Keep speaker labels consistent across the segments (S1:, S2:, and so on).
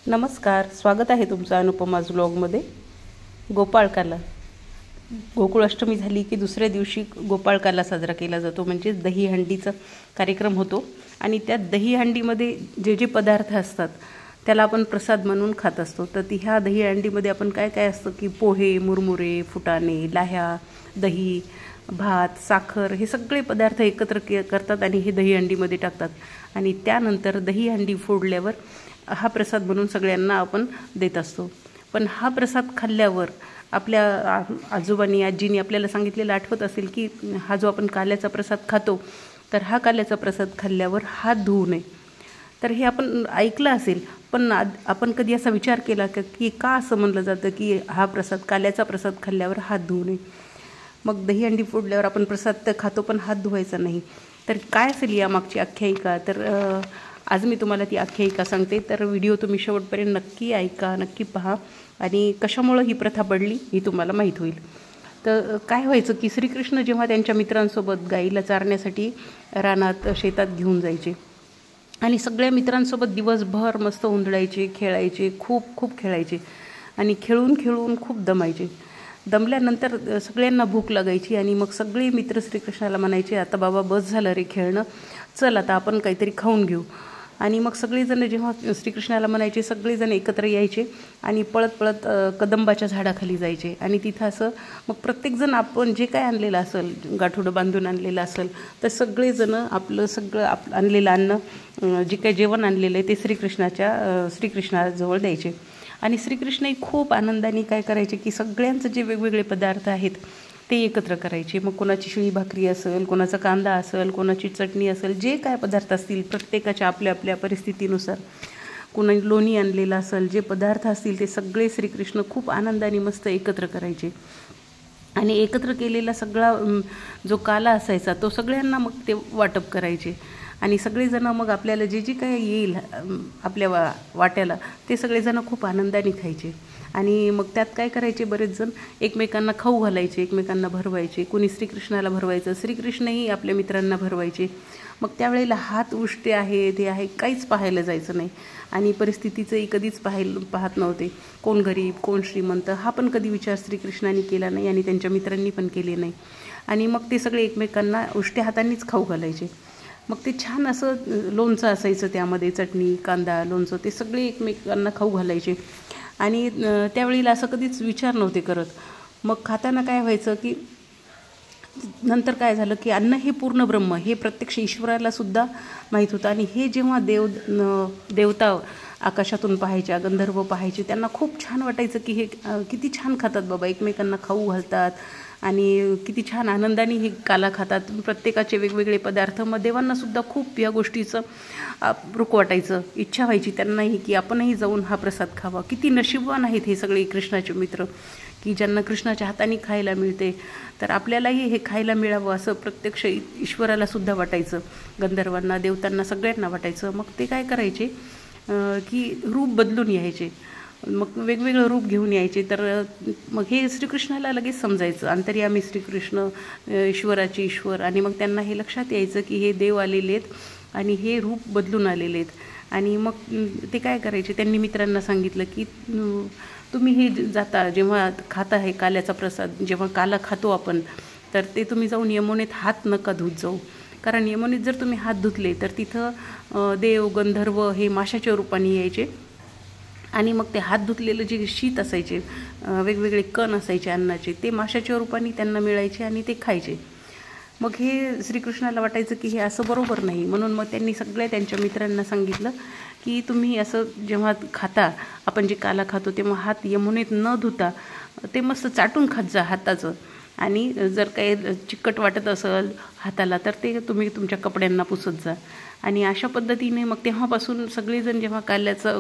S1: नमस्कार, स्वागत आहे तुमचं अनुपमाज व्लॉगमध्ये। गोपाळकाला गोकुळाष्टमी झाली की दुसऱ्या दिवशी गोपाळकाला साजरा केला जातो, म्हणजे दहीहंडीचा कार्यक्रम होतो। आणि त्या दहीहंडीमध्ये जे जे पदार्थ असतात त्याला आपण प्रसाद म्हणून खात असतो। तर ह्या दहीहंडीमध्ये आपण काय काय असतं की पोहे, मुरमुरे, फुटाणे, लाह्या, दही, भात, साखर हे सगळे पदार्थ एकत्र करतात आणि हे दहीहंडीमध्ये टाकतात। आणि त्यानंतर दहीहंडी फोडल्यावर हा प्रसाद बनवून सगळ्यांना आपण देत असतो। पण हा प्रसाद खाल्ल्यावर आपल्या आजोबांनी आजींनी आपल्याला सांगितलेलं आठवत असेल की हा जो आपण काल्याचा प्रसाद खातो तर हा काल्याचा प्रसाद खाल्ल्यावर हात धुवू नये। तर हे आपण ऐकलं असेल, पण आपण कधी असा विचार केला की का असं म्हणलं जातं की हा प्रसाद काल्याचा प्रसाद खाल्ल्यावर हात धुवू नये। मग दहीहंडी फोडल्यावर आपण प्रसाद तर खातो पण हात धुवायचा नाही। तर काय असेल यामागची आख्यायिका, तर आज मी तुम्हाला ती आख्यायिका सांगते। तर व्हिडिओ तुम्ही शेवटपर्यंत नक्की ऐका, नक्की पहा आणि कशामुळे ही प्रथा पडली ही तुम्हाला माहीत होईल। तर काय व्हायचं की श्रीकृष्ण जेव्हा त्यांच्या मित्रांसोबत गाईला चारण्यासाठी रानात शेतात घेऊन जायचे आणि सगळ्या मित्रांसोबत दिवसभर मस्त उंधळायचे, खेळायचे, खूप खूप खेळायचे आणि खेळून खेळून खूप दमायचे। दमल्यानंतर सगळ्यांना भूक लागायची आणि मग सगळे मित्र श्रीकृष्णाला म्हणायचे, आता बाबा बस झालं रे खेळणं, चल आता आपण काहीतरी खाऊन घेऊ। आणि मग सगळेजण जेव्हा श्रीकृष्णाला म्हणायचे सगळेजण एकत्र यायचे आणि पळत पळत कदंबाच्या झाडाखाली जायचे आणि तिथं असं मग प्रत्येकजण आपण जे काय आणलेलं असेल, गाठोडं बांधून आणलेलं असेल तर सगळेजण आपलं सगळं आणलेलं अन्न, जे काही जेवण आणलेलं आहे ते श्रीकृष्णाजवळ द्यायचे। आणि श्रीकृष्णही खूप आनंदाने काय करायचे की सगळ्यांचं जे वेगवेगळे पदार्थ आहेत ते एकत्र करायचे। मग कोणाची शिळी भाकरी असेल, कोणाचा कांदा असेल, कोणाची चटणी असेल, जे काय पदार्थ असतील प्रत्येकाच्या आपल्या आपल्या परिस्थितीनुसार, कोणी लोणी आणलेलं असेल, जे पदार्थ असतील ते सगळे श्रीकृष्ण खूप आनंदाने मस्त एकत्र करायचे। आणि एकत्र केलेला सगळा जो काला असायचा तो सगळ्यांना मग ते वाटप करायचे आणि सगळेजण मग आपल्याला जे जे काय येईल आपल्या वाट्याला ते सगळेजण खूप आनंदाने खायचे। आणि मग त्यात काय करायचे, बरेच जण एकमेकांना खाऊ घालायचे, एकमेकांना भरवायचे, कोणी श्रीकृष्णाला भरवायचं, श्रीकृष्णही आपल्या मित्रांना भरवायचे। मग त्यावेळेला हात उष्टे आहे ते आहे काहीच पाहायला जायचं नाही आणि परिस्थितीचंही कधीच पाहत नव्हते, कोण गरीब कोण श्रीमंत हा पण कधी विचार श्रीकृष्णाने केला नाही आणि त्यांच्या मित्रांनी पण केले नाही। आणि मग ते सगळे एकमेकांना उष्ट्या हातांनीच खाऊ घालायचे। मग ते छान असं लोणचं असायचं, त्यामध्ये चटणी, कांदा, लोणचं ते सगळे एकमेकांना खाऊ घालायचे आणि त्यावेळेला असं कधीच विचार नव्हते करत। मग खाताना काय व्हायचं की नंतर काय झालं की अन्न हे पूर्ण ब्रह्म हे प्रत्यक्ष ईश्वराला सुद्धा माहीत होतं आणि हे जेव्हा देवता आकाशातून पाहायच्या, गंधर्व पाहायचे, त्यांना खूप छान वाटायचं की हे किती छान खातात बाबा, एकमेकांना खाऊ घालतात आणि किती छान आनंदाने हे काला खातात, प्रत्येकाचे वेगवेगळे पदार्थ। मग देवांनासुद्धा खूप या गोष्टीचं रूप वाटायचं, इच्छा व्हायची त्यांनाही की आपणही जाऊन हा प्रसाद खावा। किती नशीबवान आहेत हे सगळे कृष्णाचे मित्र की ज्यांना कृष्णाच्या हाताने खायला मिळते, तर आपल्यालाही हे खायला मिळावं असं प्रत्यक्ष ईश्वराला सुद्धा वाटायचं, गंधर्वांना, देवतांना, सगळ्यांना वाटायचं। मग ते काय करायचे की रूप बदलून यायचे, मग वेगवेगळं रूप घेऊन यायचे। तर मग हे श्रीकृष्णाला लगेच समजायचं, अंतर्यामी श्रीकृष्ण, ईश्वराचे ईश्वर। आणि मग त्यांना हे लक्षात यायचं की हे देव आलेले आहेत आणि हे रूप बदलून आलेले आहेत। आणि मग ते काय करायचे, त्यांनी मित्रांना सांगितलं की तुम्ही हे जाता जेव्हा खाता आहे काल्याचा प्रसाद, जेव्हा काला खातो आपण, तर ते तुम्ही जाऊन यमुनेत हात नका धुत जाऊ, कारण यमुनेत जर तुम्ही हात धुतले तर तिथं देव गंधर्व हे माशाच्या रूपाने यायचे आणि मग ते हात धुतलेलं जे शीत असायचे, वेगवेगळे कण असायचे अन्नाचे, ते माशाच्या रूपाने त्यांना मिळायचे आणि ते खायचे। मग हे श्रीकृष्णाला वाटायचं की हे असं बरोबर नाही, म्हणून मग त्यांनी सगळ्या त्यांच्या मित्रांना सांगितलं की तुम्ही असं जेव्हा खाता, आपण जे काला खातो तेव्हा हात यमुनेत न धुता ते मस्त चाटून खात जा हाताचं, आणि जर काही चिकट वाटत असेल हाताला तर ते तुम्ही तुमच्या कपड्यांना पुसत जा। आणि अशा पद्धतीने मग तेव्हापासून सगळेजण जेव्हा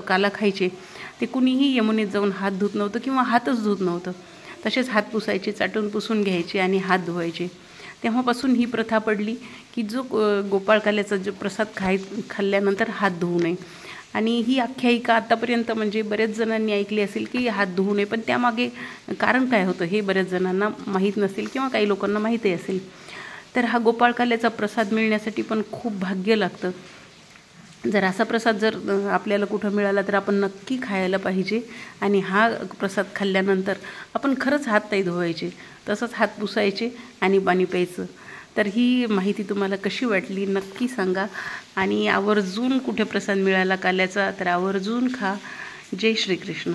S1: काला खायचे ते कुणीही यमुनेत जाऊन हात धुत नव्हतं किंवा हातच धुत नव्हतं, तसेच हात पुसायचे, चाटून पुसून घ्यायचे आणि हात धुवायचे। तेव्हापासून ही प्रथा पडली की जो गोपाळकाल्याचा जो प्रसाद खाल्ल्यानंतर हात धुवू नये। आणि ही आख्यायिका आतापर्यंत म्हणजे बऱ्याच जणांनी ऐकली असेल की हात धुवू नये, पण त्यामागे कारण काय होतं हे बऱ्याच जणांना माहीत नसेल किंवा काही लोकांना माहीतही असेल। तर हा गोपाळकाल्याचा प्रसाद मिळण्यासाठी पण खूप भाग्य लागतं जर असा प्रसाद जर आपल्याला कुठं मिळाला तर आपण नक्की खायला पाहिजे. आणि हा प्रसाद खाल्ल्यानंतर आपण खरंच हात नाही धुवायचे, तसंच हात पुसायचे आणि पाणी प्यायचं. तर ही माहिती तुम्हाला कशी वाटली नक्की सांगा. आणि आवर्जून कुठे प्रसाद मिळाला काल्याचा तर आवर्जून खा. जय श्रीकृष्ण.